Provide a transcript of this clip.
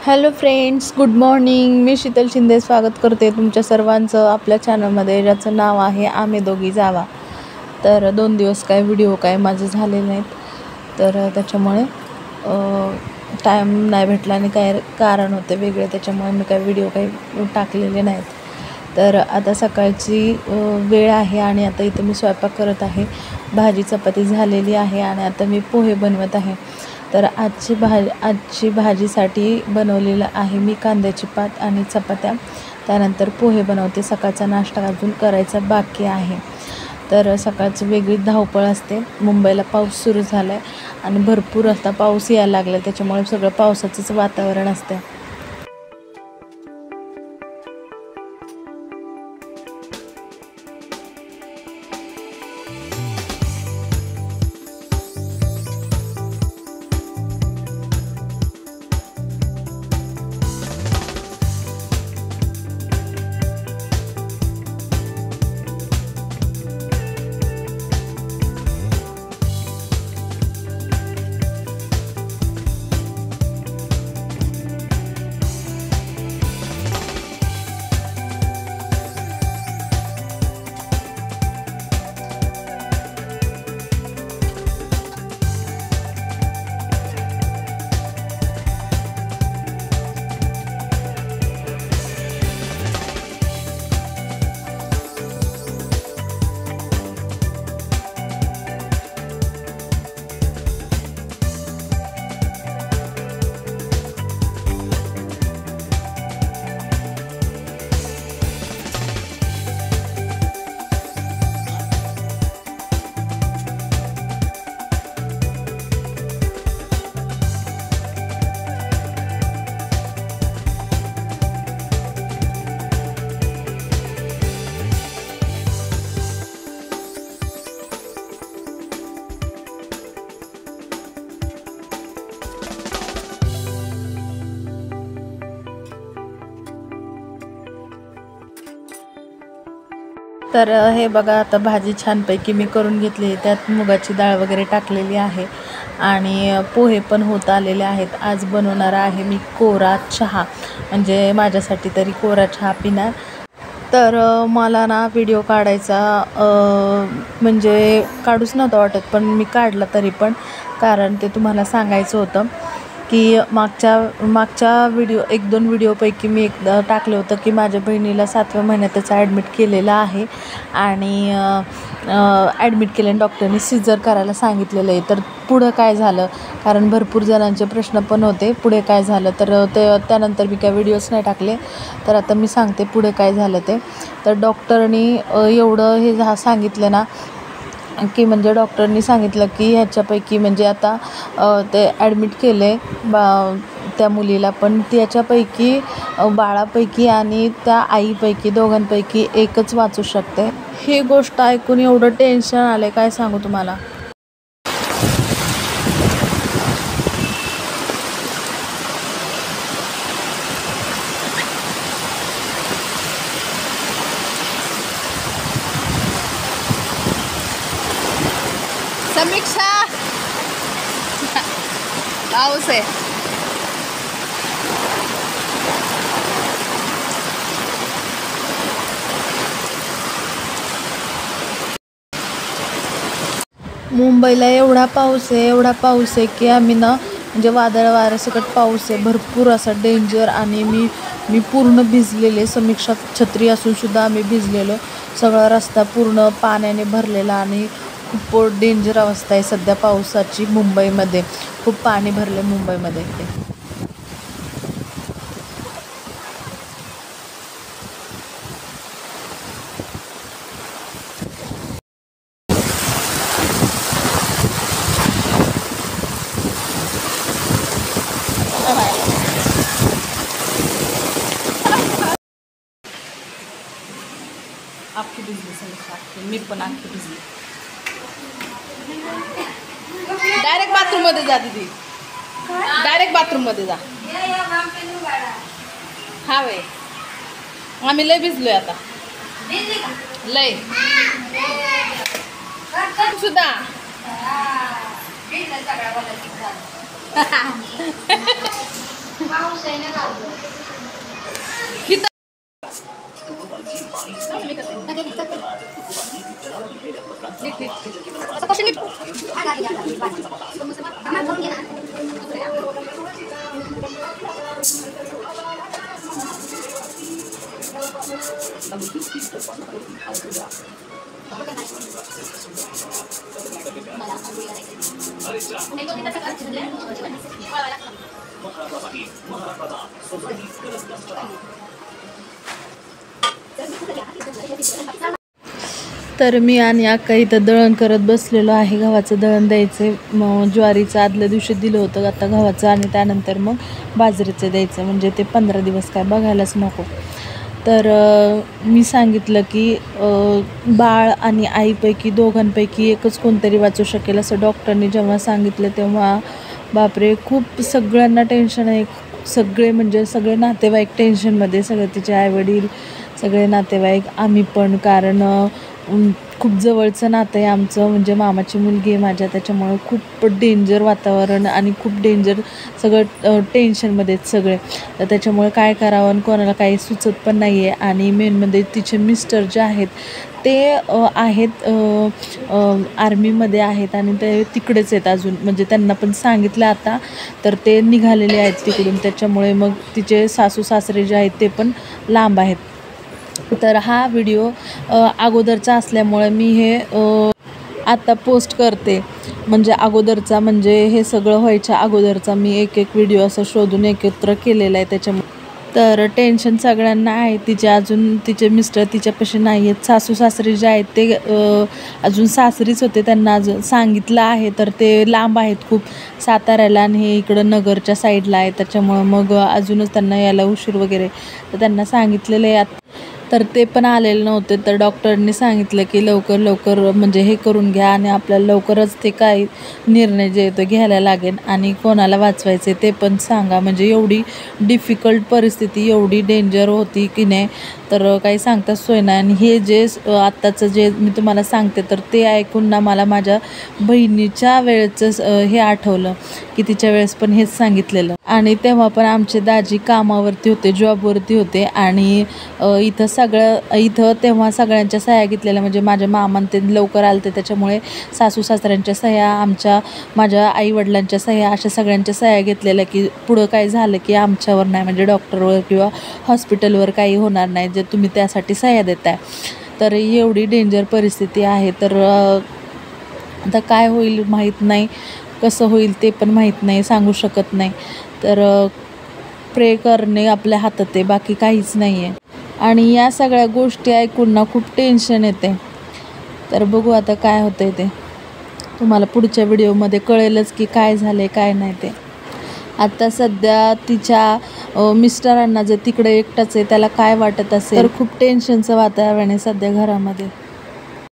Hello friends, good morning. मी शीतल शिंदे स्वागत करते तुमच्या सर्वांचं आपल्या चॅनलमध्ये, ज्याचं नाव आहे आम्ही दोघी जावा. तर 2 दिवस काय व्हिडिओ काय माझे झाले नाहीत, तर त्याच्यामुळे टाईम नाही भेटला आणि काय कारण होते वेगळे, त्याच्यामुळे मी काय व्हिडिओ काही टाकलेले नाहीत. तर आता सकाळची वेळ आहे आणि आता इथं मी स्वयंपाक करत आहे. भाजी चपाती झालेली आहे आणि आता मी पोहे बनवत आहे. तर आजची भाजीसाठी बनवलेलं आहे मी कांद्याची पात आणि चपात्या, त्यानंतर पोहे बनवते. सकाळचा नाश्ता अजून करायचा बाकी आहे. तर सकाळची वेगळी धावपळ असते. मुंबईला पाऊस सुरू झाला आहे आणि भरपूर असा पाऊस यायला लागला, त्याच्यामुळे सगळं पावसाचंच वातावरण असतं. तर हे बघा, आता भाजी छानपैकी मी करून घेतली. त्यात मुगाची डाळ वगैरे टाकलेली आहे आणि पोहे पण होत आलेले आहेत. आज बनवणार आहे मी कोरा चहा, म्हणजे माझ्यासाठी तरी कोरा चहा पिणार. तर मला ना व्हिडिओ काढायचा म्हणजे काढूच नव्हतं वाटत, पण मी काढला तरी पण, कारण ते तुम्हाला सांगायचं होतं की मागच्या 1-2 व्हिडिओपैकी मी एकदा टाकलं होतं की माझ्या बहिणीला 7व्या महिन्यातच ॲडमिट केलेलं आहे आणि ॲडमिट केल्याने डॉक्टरने सिजर करायला सांगितलेलं आहे. तर पुढं काय झालं, कारण भरपूर जणांचे प्रश्न पण होते पुढे काय झालं, तर त्यानंतर मी काय व्हिडिओज नाही टाकले. तर आता मी सांगते पुढे काय झालं ते. तर डॉक्टरनी एवढं हे सांगितलं ना, की म्हणजे डॉक्टरनी सांगितलं की ह्याच्यापैकी म्हणजे आता ते ॲडमिट केले त्या मुलीला, पण त्याच्यापैकी बाळापैकी आणि त्या आईपैकी दोघांपैकी एकच वाचू शकते. ही गोष्ट ऐकून एवढं टेन्शन आलं काय सांगू तुम्हाला. समीक्षा, पाऊस आहे. मुंबईला एवढा पाऊस आहे की आम्ही ना, म्हणजे वादळ वाऱ्यासकट पाऊस आहे, भरपूर असा डेंजर. आणि मी पूर्ण भिजलेले. समीक्षा छत्री असून सुद्धा आम्ही भिजलेलो. सगळा रस्ता पूर्ण पाण्याने भरलेला आणि खूप डेंजर अवस्था आहे सध्या पावसाची मुंबईमध्ये. खूप पाणी भरले मुंबईमध्ये. आखी भिजली समीक्षा, मी पण आखी भिजली. डायरेक्ट बाथरूममध्ये जा दीदी, डायरेक्ट बाथरूममध्ये जा. हा वे, आम्ही लय भिजलोय आता, लय सुद्धा. तर मी आणि अक्का इथं दळण करत बसलेलो आहे. गव्हाचं दळण द्यायचं, मग ज्वारीचं आदल्या दिवशी दिलं होतं, आता गव्हाचं आणि त्यानंतर मग बाजरीचं द्यायचं, म्हणजे ते 15 दिवस काय बघायलाच नको. तर मी सांगितलं की बाळ आणि आईपैकी दोघांपैकी एकच कोणतरी वाचू शकेल असं डॉक्टरनी जेव्हा सांगितलं तेव्हा बापरे, खूप सगळ्यांना टेन्शन आहे. सगळे म्हणजे सगळे नातेवाईक टेन्शनमध्ये, सगळे तिचे आईवडील, सगळे नातेवाईक, आम्ही पण. कारण खूप जवळचं नातं आहे आमचं, म्हणजे मामाची मुलगी आहे माझ्या, त्याच्यामुळं खूप डेंजर वातावरण आणि खूप डेंजर सगळं टेन्शनमध्ये आहेत सगळे. तर त्याच्यामुळे काय करावं आणि कोणाला काही सुचत पण नाही आहे. आणि मेनमध्ये तिचे मिस्टर जे आहेत ते आहेत आर्मीमध्ये आहेत आणि ते तिकडेच आहेत अजून, म्हणजे त्यांना पण सांगितलं आता, तर ते निघालेले आहेत तिकडून. त्याच्यामुळे मग तिचे सासू सासरे जे आहेत ते पण लांब आहेत. तर हा व्हिडिओ अगोदरचा असल्यामुळे मी हे आता पोस्ट करते, म्हणजे अगोदरचा, म्हणजे हे सगळं व्हायच्या अगोदरचा मी एक व्हिडिओ असं शोधून एकत्र केलेला आहे. त्याच्यामुळे तर टेन्शन सगळ्यांना आहे. अजून तिचे मिस्टर तिच्यापाशी नाही आहेत. सासू सासरे जे आहेत ते अजून सासरीच होते, त्यांना अजून सांगितलं आहे, तर ते लांब आहेत खूप, साताऱ्याला, आणि हे इकडं नगरच्या साईडला आहे. त्याच्यामुळं मग अजूनच त्यांना यायला उशीर वगैरे, तर त्यांना सांगितलेलं आहे. तर ते पण आलेले नव्हते. तर डॉक्टरनी सांगितलं की लवकर लवकर म्हणजे हे करून घ्या आणि आपल्याला लवकरच ते काही निर्णय जे तो घ्यायला लागेल आणि कोणाला वाचवायचे ते पण सांगा. म्हणजे एवढी डिफिकल्ट परिस्थिती, एवढी डेंजर होती की नाही, तर काही सांगताच सोय नाही. आणि हे जे आत्ताचं जे मी तुम्हाला सांगते, तर ते ऐकून ना मला माझ्या बहिणीच्या वेळेचं हे आठवलं की तिच्या वेळेस पण हेच सांगितलेलं. आणि तेव्हा पण आमचे दाजी कामावरती होते, जॉबवरती होते, आणि इथं तेव्हा सगळ्यांच्या सह्या घेतलेल्या, म्हणजे माझ्या मामान ते लवकर आलते, त्याच्यामुळे सासू सासऱ्यांच्या सह्या, माझ्या आईवडिलांच्या सह्या, अशा सगळ्यांच्या सह्या घेतलेल्या की पुढं काय झालं की आमच्यावर नाही, म्हणजे डॉक्टरवर किंवा हॉस्पिटलवर काही होणार नाही, जे तुम्ही त्यासाठी सह्या देताय. तर एवढी डेंजर परिस्थिती आहे. तर आता काय होईल माहीत नाही, कसं होईल ते पण माहीत नाही, सांगू शकत नाही. तर प्रे करणे आपल्या हातात आहे, बाकी काहीच नाही आहे. आणि या सगळ्या गोष्टी ऐकून ना खूप टेन्शन येते. तर बघू आता काय होतंय ते, तुम्हाला पुढच्या व्हिडिओमध्ये कळेलच की काय झाले काय नाही ते. आता सध्या तिच्या मिस्टरांना जे तिकडे एकटाच आहे त्याला काय वाटत असेल, तर खूप टेन्शनचं वातावरण आहे सध्या घरामध्ये.